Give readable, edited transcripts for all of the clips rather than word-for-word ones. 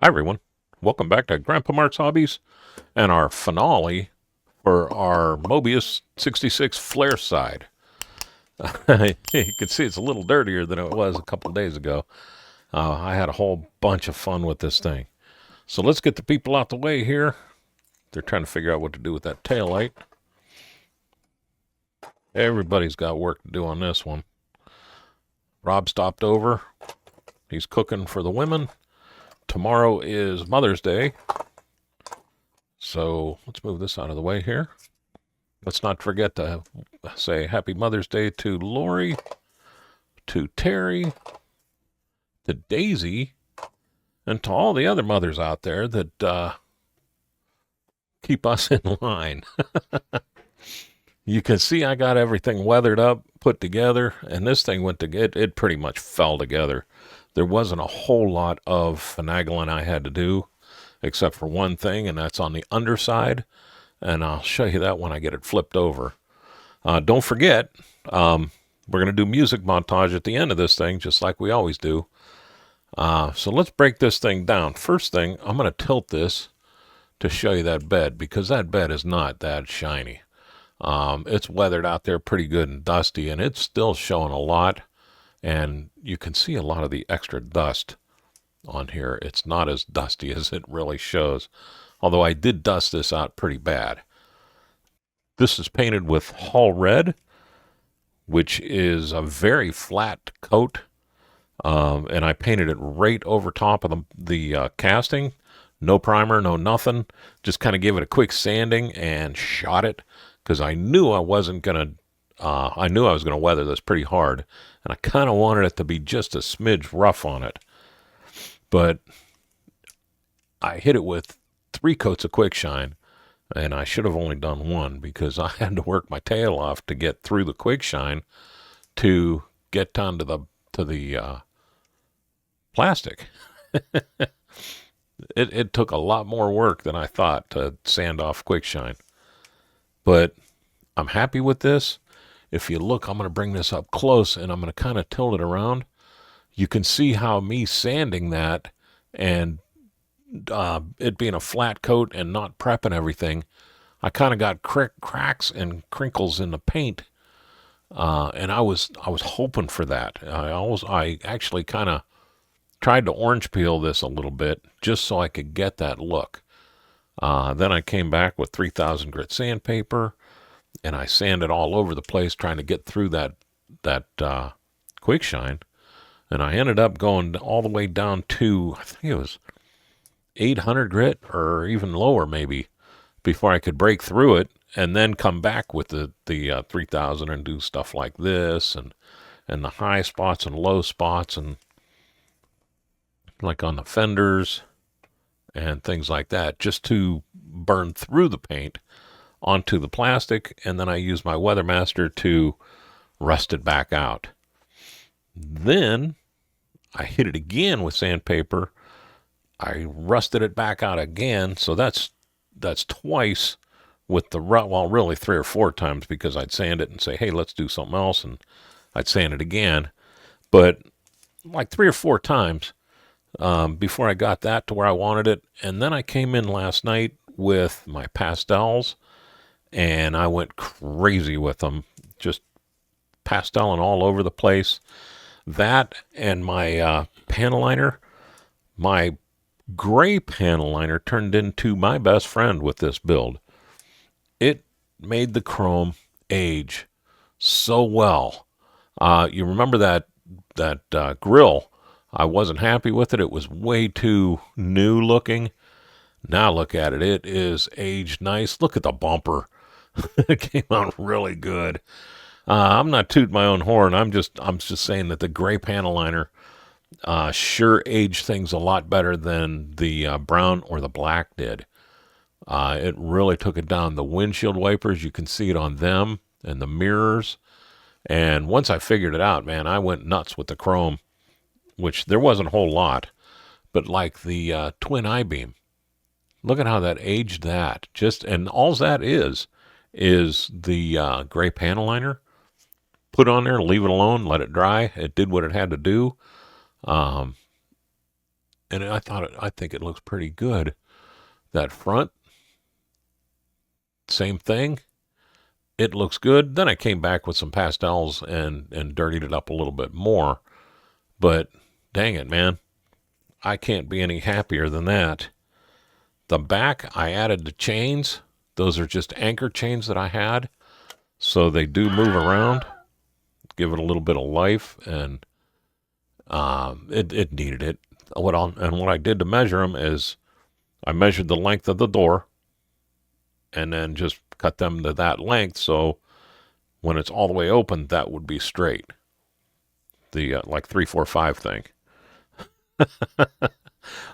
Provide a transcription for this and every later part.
Hi, everyone. Welcome back to Grandpa Mark's Hobbies and our finale for our Moebius 66 Flareside. You can see it's a little dirtier than it was a couple days ago. I had a whole bunch of fun with this thing. So let's get the people out the way here. They're trying to figure out what to do with that tail light. Everybody's got work to do on this one. Rob stopped over. He's cooking for the women. Tomorrow is Mother's Day. So let's move this out of the way here. Let's not forget to say Happy Mother's Day to Lori, to Terry, to Daisy, and to all the other mothers out there that keep us in line. You can see I got everything weathered up, put together, and this thing it pretty much fell together. There wasn't a whole lot of finagling I had to do, except for one thing, and that's on the underside. And I'll show you that when I get it flipped over. Don't forget, we're going to do music montage at the end of this thing, just like we always do. So let's break this thing down. First thing, I'm going to tilt this to show you that bed, because that bed is not that shiny. It's weathered out there pretty good and dusty, and it's still showing a lot. And you can see a lot of the extra dust on here. It's not as dusty as it really shows, although I did dust this out pretty bad. This is painted with Hull Red, which is a very flat coat, and I painted it right over top of the casting. No primer, no nothing. Just kind of gave it a quick sanding and shot it, because I knew I was going to weather this pretty hard, and I kind of wanted it to be just a smidge rough on it. But I hit it with 3 coats of quick shine, and I should have only done 1, because I had to work my tail off to get through the quick shine to get down to the plastic. It took a lot more work than I thought to sand off quick shine. But I'm happy with this. If you look, I'm going to bring this up close, and I'm going to kind of tilt it around. You can see how me sanding that and it being a flat coat and not prepping everything, I kind of got cracks and crinkles in the paint, and I was hoping for that. I actually kind of tried to orange peel this a little bit just so I could get that look. Then I came back with 3000 grit sandpaper, and I sanded all over the place trying to get through that quick shine. And I ended up going all the way down to, I think it was 800 grit or even lower maybe, before I could break through it, and then come back with the 3000 and do stuff like this and the high spots and low spots, and like on the fenders and things like that, just to burn through the paint onto the plastic. And then I use my Weathermaster to rust it back out. Then I hit it again with sandpaper. I rusted it back out again. So that's twice with the rust. Well, really 3 or 4 times, because I'd sand it and say, hey, let's do something else, and I'd sand it again. But like 3 or 4 times before I got that to where I wanted it. And then I came in last night with my pastels, and I went crazy with them, just pasteling all over the place. That and my panel liner, my gray panel liner, turned into my best friend with this build. It made the chrome age so well. You remember that grill? I wasn't happy with it. It was way too new looking. Now look at it. It is aged nice. Look at the bumper. It came out really good. I'm not tooting my own horn. I'm just saying that the gray panel liner sure aged things a lot better than the brown or the black did. It really took it down. The windshield wipers, you can see it on them, and the mirrors. And once I figured it out, man, I went nuts with the chrome, which there wasn't a whole lot, but like the twin I-beam. Look at how that aged that. And all that is the gray panel liner. Put on there, leave it alone, let it dry. It did what it had to do. and I think it looks pretty good. That front, same thing. It looks good. Then I came back with some pastels and dirtied it up a little bit more. But dang it, man, I can't be any happier than that. The back, I added the chains. Those are just anchor chains that I had, so they do move around, give it a little bit of life, and it needed it. What I did to measure them is I measured the length of the door, and then just cut them to that length. So when it's all the way open, that would be straight. The like 3-4-5 thing.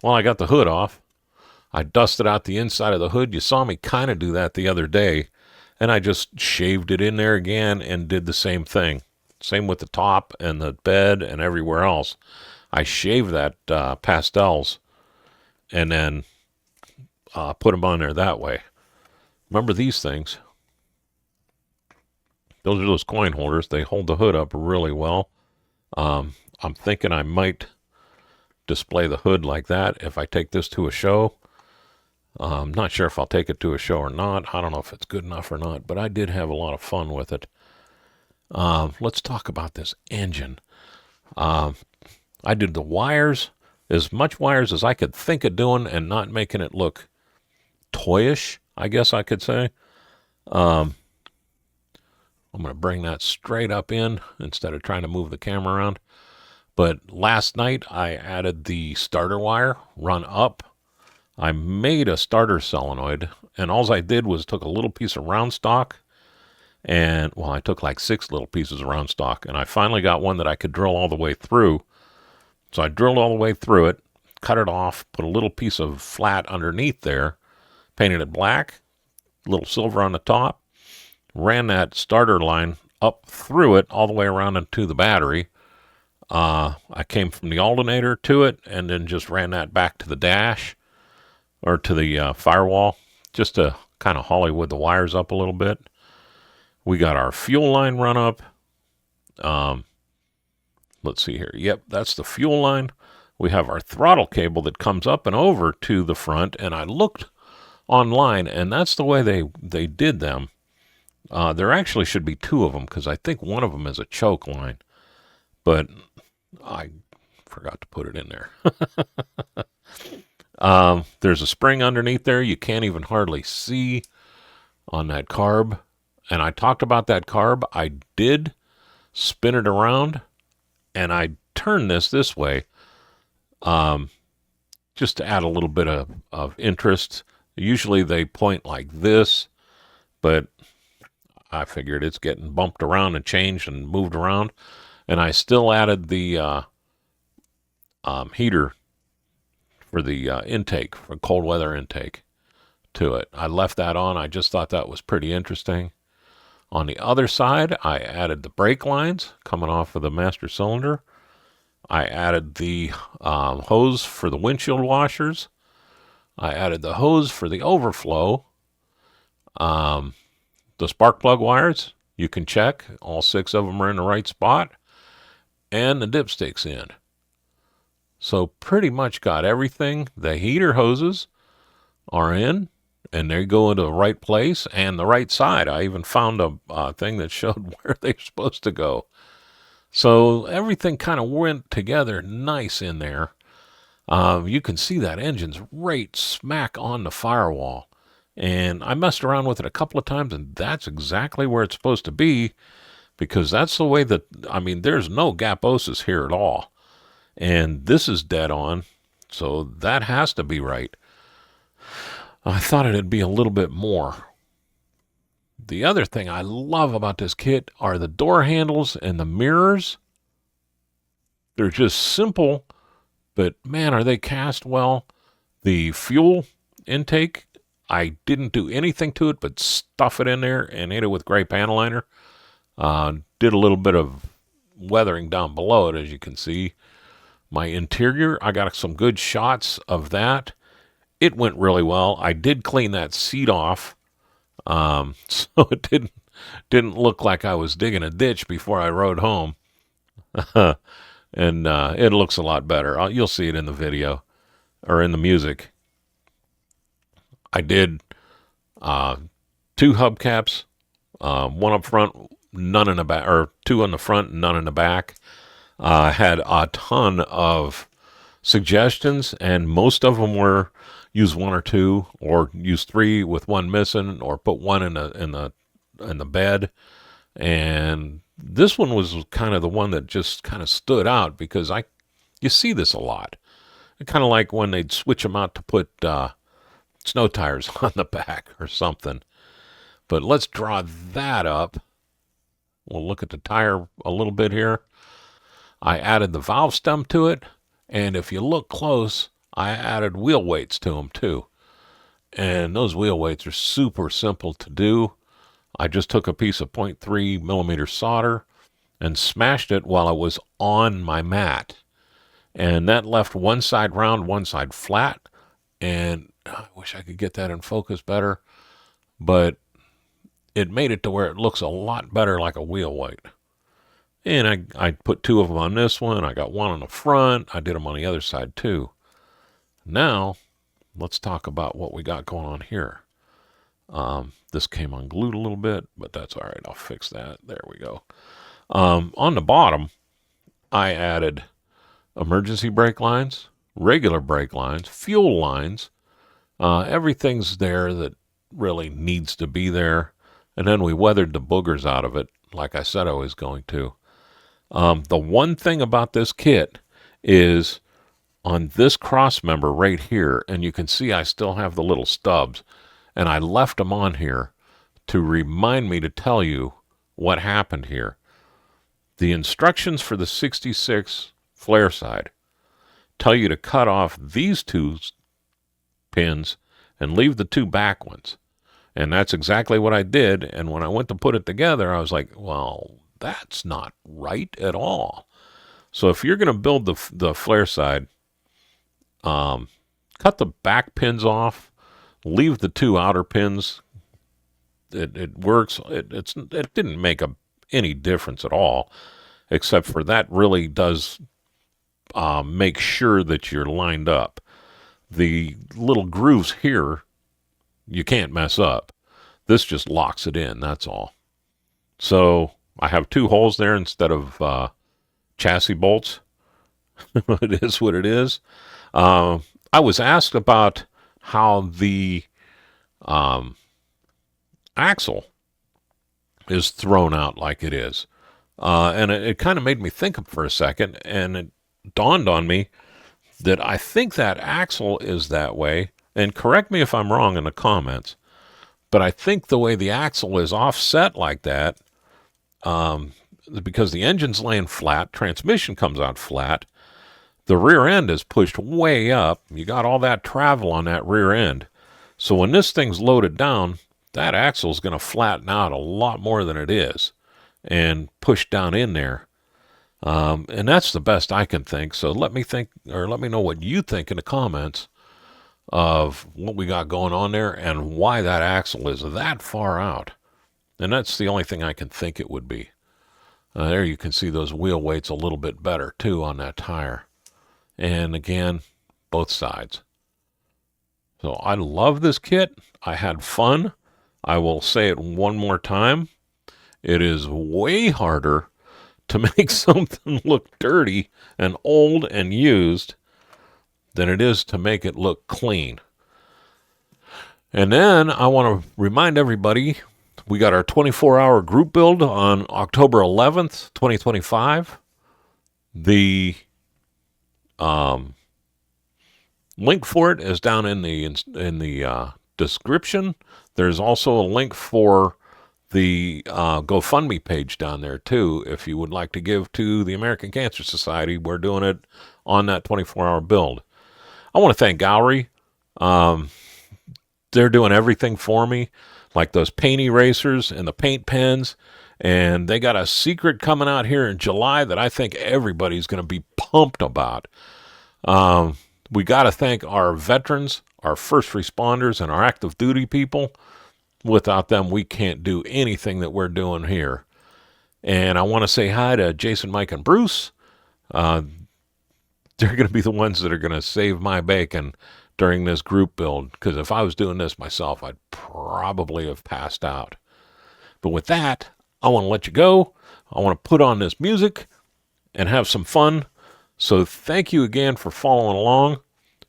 Well, I got the hood off. I dusted out the inside of the hood. You saw me kind of do that the other day. And I just shaved it in there again and did the same thing. Same with the top and the bed and everywhere else. I shaved that pastels and then put them on there that way. Remember these things? Those are those coin holders. They hold the hood up really well. I'm thinking I might display the hood like that if I take this to a show. I'm not sure if I'll take it to a show or not. I don't know if it's good enough or not, but I did have a lot of fun with it. Let's talk about this engine. I did the wires, as much wires as I could think of doing and not making it look toyish, I guess I could say. I'm going to bring that straight up in instead of trying to move the camera around. But last night I added the starter wire run up. I made a starter solenoid, and all I did was took a little piece of round stock, and, well, I took like 6 little pieces of round stock, and I finally got one that I could drill all the way through. So I drilled all the way through it, cut it off, put a little piece of flat underneath there, painted it black, a little silver on the top, ran that starter line up through it all the way around into the battery. I came from the alternator to it and then just ran that back to the dash or to the firewall just to kind of Hollywood the wires up a little bit. We got our fuel line run up. Let's see here. Yep, that's the fuel line. We have our throttle cable that comes up and over to the front, and I looked online, and that's the way they did them. There actually should be 2 of them because I think one of them is a choke line, but I forgot to put it in there. There's a spring underneath there you can't even hardly see on that carb, and I talked about that carb. I did spin it around, and I turned this way just to add a little bit of interest. Usually they point like this, but I figured it's getting bumped around and changed and moved around. And I still added the heater for the intake, for cold weather intake to it. I left that on. I just thought that was pretty interesting. On the other side, I added the brake lines coming off of the master cylinder. I added the hose for the windshield washers. I added the hose for the overflow. The spark plug wires, you can check. All 6 of them are in the right spot. And the dipsticks in. So pretty much got everything. The heater hoses are in, and they go into the right place and the right side. I even found a thing that showed where they're supposed to go. So everything kind of went together nice in there. You can see that engine's right smack on the firewall. And I messed around with it a couple of times, and that's exactly where it's supposed to be, because that's the way that, I mean, there's no gaposis here at all. And this is dead on, so that has to be right. I thought it'd be a little bit more. The other thing I love about this kit are the door handles and the mirrors. They're just simple, but man, are they cast well. The fuel intake, I didn't do anything to it but stuff it in there and hit it with gray panel liner. Did a little bit of weathering down below it, as you can see. My interior, I got some good shots of that. It went really well. I did clean that seat off, so it didn't look like I was digging a ditch before I rode home. And it looks a lot better. You'll see it in the video. or in the music, I did 2 hubcaps, one up front, none in the back, or 2 in the front, none in the back. Had a ton of suggestions, and most of them were use 1 or 2, or use 3 with 1 missing, or put 1 in the bed. And this one was kind of the one that just kind of stood out because you see this a lot. Kind of like when they'd switch them out to put snow tires on the back or something. But let's draw that up. We'll look at the tire a little bit here. I added the valve stem to it, and if you look close, I added wheel weights to them too. And those wheel weights are super simple to do. I just took a piece of 0.3 millimeter solder and smashed it while it was on my mat. And that left one side round, one side flat. And I wish I could get that in focus better, but it made it to where it looks a lot better like a wheel weight. And I put 2 of them on this one. I got 1 on the front. I did them on the other side too. Now, let's talk about what we got going on here. This came unglued a little bit, but that's all right. I'll fix that. There we go. On the bottom, I added emergency brake lines, regular brake lines, fuel lines. Everything's there that really needs to be there. And then we weathered the boogers out of it, like I said I was going to. The one thing about this kit is on this cross member right here, and you can see I still have the little stubs, and I left them on here to remind me to tell you what happened here. The instructions for the 66 Flareside tell you to cut off these 2 pins and leave the 2 back ones. And that's exactly what I did. And when I went to put it together, I was like, well, that's not right at all. So if you're going to build the Flareside, cut the back pins off, leave the 2 outer pins. It works. It didn't make any difference at all, except for that really does make sure that you're lined up. The little grooves here, you can't mess up. This just locks it in, that's all. So I have 2 holes there instead of chassis bolts. It is what it is. I was asked about how the axle is thrown out like it is. And it kind of made me think for a second, and it dawned on me that I think that axle is that way. And correct me if I'm wrong in the comments, but I think the way the axle is offset like that, because the engine's laying flat, transmission comes out flat, the rear end is pushed way up. You got all that travel on that rear end. So when this thing's loaded down, that axle is going to flatten out a lot more than it is and push down in there. And that's the best I can think. So let me know what you think in the comments of what we got going on there and why that axle is that far out. And that's the only thing I can think it would be. There you can see those wheel weights a little bit better too on that tire. And again, both sides. So I love this kit. I had fun. I will say it one more time. It is way harder to make something look dirty and old and used than it is to make it look clean. And then I want to remind everybody, we got our 24-hour group build on October 11th, 2025. The link for it is down in the description. There's also a link for the GoFundMe page down there too, if you would like to give to the American Cancer Society. We're doing it on that 24-hour build. I want to thank Gallery. They're doing everything for me, like those paint erasers and the paint pens, and they got a secret coming out here in July that I think everybody's going to be pumped about. We got to thank our veterans, our first responders, and our active duty people. Without them, we can't do anything that we're doing here. And I want to say hi to Jason, Mike, and Bruce. They're going to be the ones that are going to save my bacon during this group build, because if I was doing this myself, I'd probably have passed out. But with that, I want to let you go. I want to put on this music and have some fun. So thank you again for following along.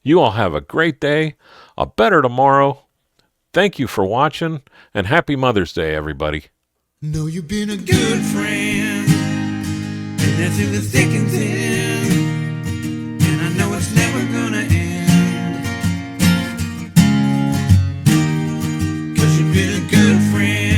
You all have a great day, a better tomorrow. Thank you for watching, and happy Mother's Day, everybody. Know you've been a good friend, and that's in the thick and thin, and I know it's never gonna end, 'cause you've been a good friend.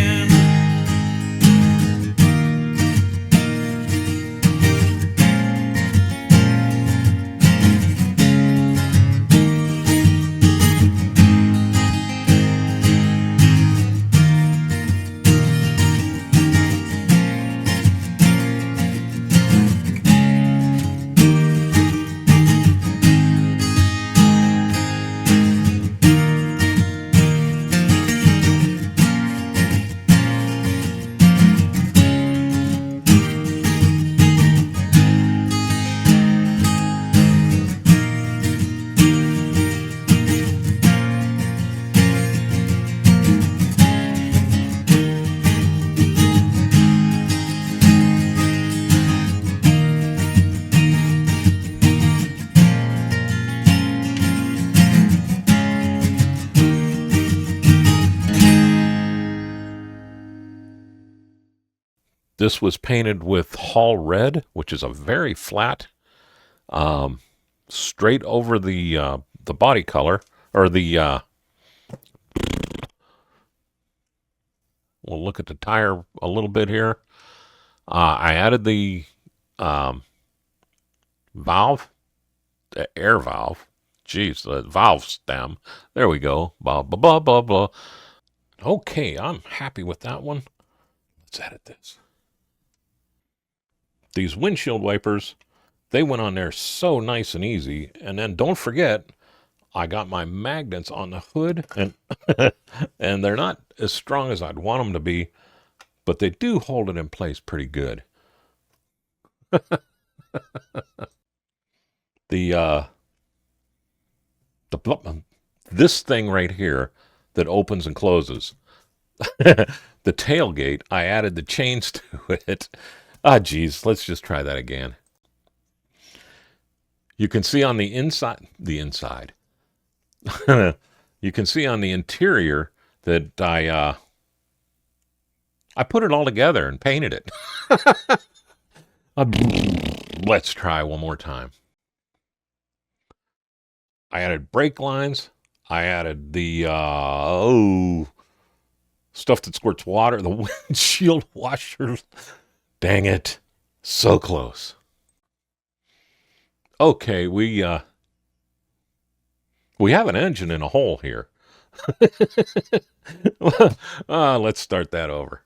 This was painted with Hall Red, which is a very flat, straight over the body color, or the. We'll look at the tire a little bit here. I added the valve, the air valve. Jeez, the valve stem. There we go. Blah blah blah blah blah. Okay, I'm happy with that one. Let's edit this. These windshield wipers, they went on there so nice and easy. And then don't forget, I got my magnets on the hood, and and they're not as strong as I'd want them to be, but they do hold it in place pretty good. the this thing right here that opens and closes, the tailgate, I added the chains to it. Ah, geez, let's just try that again. You can see on the inside, you can see on the interior that I put it all together and painted it. Let's try one more time. I added brake lines. I added the stuff that squirts water, the windshield washers. Dang it. So close. Okay, we have an engine in a hole here. Let's start that over.